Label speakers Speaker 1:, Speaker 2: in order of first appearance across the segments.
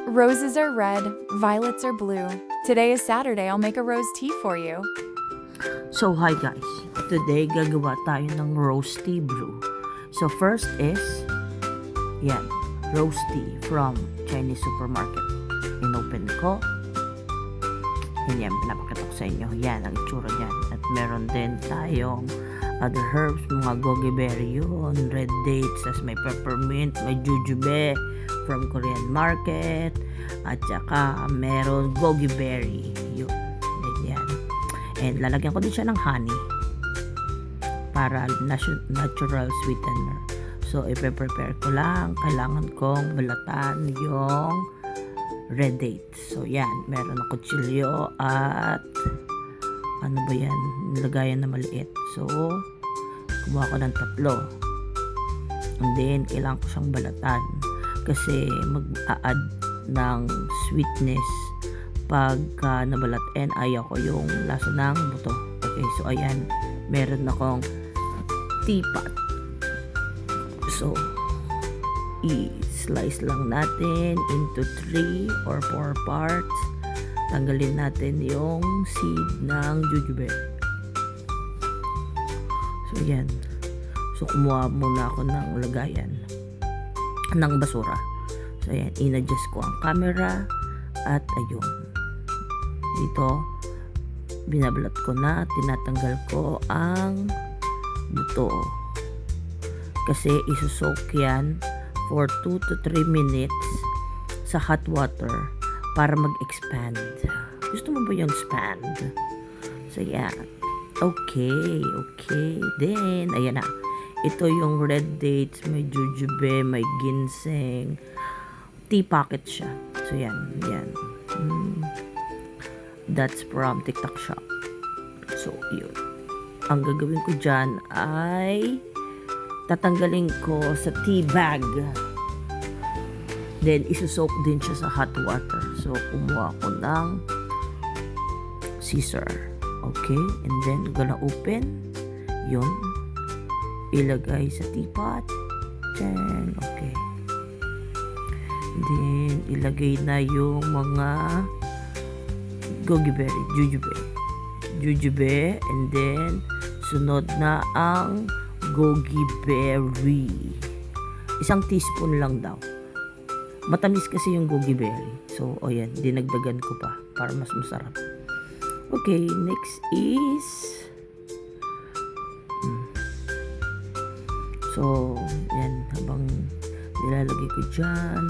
Speaker 1: Roses are red, violets are blue. Today is Saturday, I'll make a rose tea for you.
Speaker 2: So hi guys, today gagawa tayo ng rose tea brew. So first is, yan, rose tea from Chinese supermarket. Inopen ko. Yan, pinapakita ko sa inyo. Yan, ang itsura niyan. At meron din tayong other herbs, mga goji berry yun, red dates, as may peppermint, may jujube from Korean market, at saka meron goji berry yun. Yan. And lalagyan ko din siya ng honey para natural sweetener. So, ipe-prepare ko lang. Kailangan kong balatan yung red dates. So, yan. Meron ako kutsilyo at ano ba yan? Nilagayan na maliit. So, kumuha ko ng 3. And then, kailangan ko siyang balatan. Kasi mag-a-add ng sweetness pagka nabalat. And ayaw ko yung lasa ng buto. Okay, so ayan. Meron akong teapot. So, i-slice lang natin into 3 or 4 parts. Tanggalin natin yung seed ng jujube. So, yan. So, kumuha muna ako ng lagayan ng basura. So, ayan. In-adjust ko ang camera at ayun. Dito, binabalat ko na, tinatanggal ko ang buto. Kasi isusok yan for 2 to 3 minutes sa hot water para mag-expand. Gusto mo ba yung expand? So, yeah. Okay. Then, ayan na. Ito yung red dates, may jujube, may ginseng. Tea packet siya. So, yan. That's from TikTok shop. So, yun. Ang gagawin ko dyan ay tatanggalin ko sa tea bag. Then, isusok din siya sa hot water. So, kumuha ko ng scissor. Okay? And then, gonna open. Yun. Ilagay sa teapot. Then, okay. Then, ilagay na yung mga goji berry, jujube, and then, sunod na ang goji berry. 1 teaspoon lang daw. Matamis kasi yung goji berry. So, ayan, dinagdagan ko pa para mas masarap. Okay, next is so, yan, habang nilalagay ko dyan.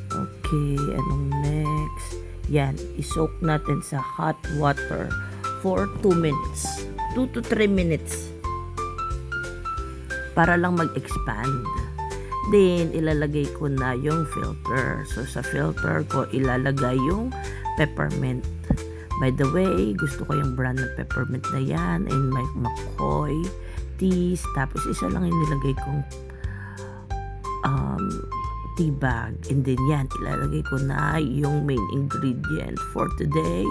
Speaker 2: Okay, anong next? Yan, isoak natin sa hot water for 2 minutes. 2 to 3 minutes. Para lang mag-expand. Then, ilalagay ko na yung filter. So, sa filter ko, ilalagay yung peppermint. By the way, gusto ko yung brand ng peppermint na yan. And may McCoy teas. Tapos, isa lang yung nilagay kong tea bag. And then, yan, ilalagay ko na yung main ingredient for today,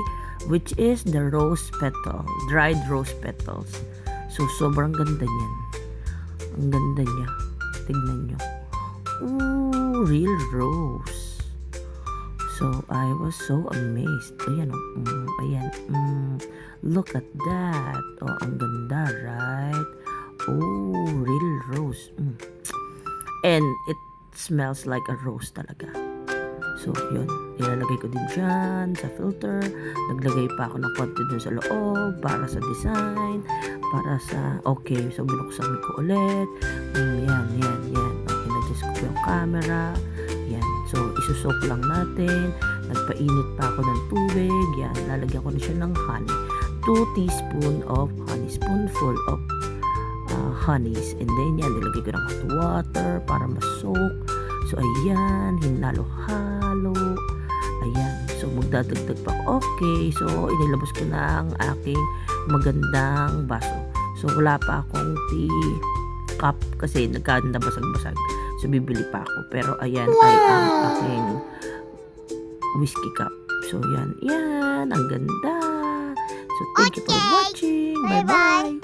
Speaker 2: which is the rose petal. Dried rose petals. So, sobrang ganda niyan. Ang ganda niya. Tignan nyo. Ooh, real rose. So, I was so amazed. Ayan, ayan. Look at that. Oh, ang ganda, right? Oh, real rose. And it smells like a rose talaga. So, yun. Ilalagay ko din dyan sa filter. Naglagay pa ako ng konti dun sa loob para sa design. Para sa, okay, so binuksan ko ulit. Yan. Okay, na-adjust ko yung camera. Yan. So, isusok lang natin. Nagpainit pa ako ng tubig. Yan. Lalagyan ko na siya ng honey. 2 teaspoon of honey. Spoonful of honeys. And then, yan. Nilagay ko ng hot water para masok. So, ayan. Hinalo-halo. Ayan. So, magdadagdag pa ako. Okay. So, inilabas ko na ang aking magandang baso. So, wala pa akong tea cup kasi nagkanda-basag-basag. So, bibili pa ako. Pero, ayan ay ang aking whiskey cup. So, yan. Yan. Ang ganda. So, thank you for watching. Bye-bye.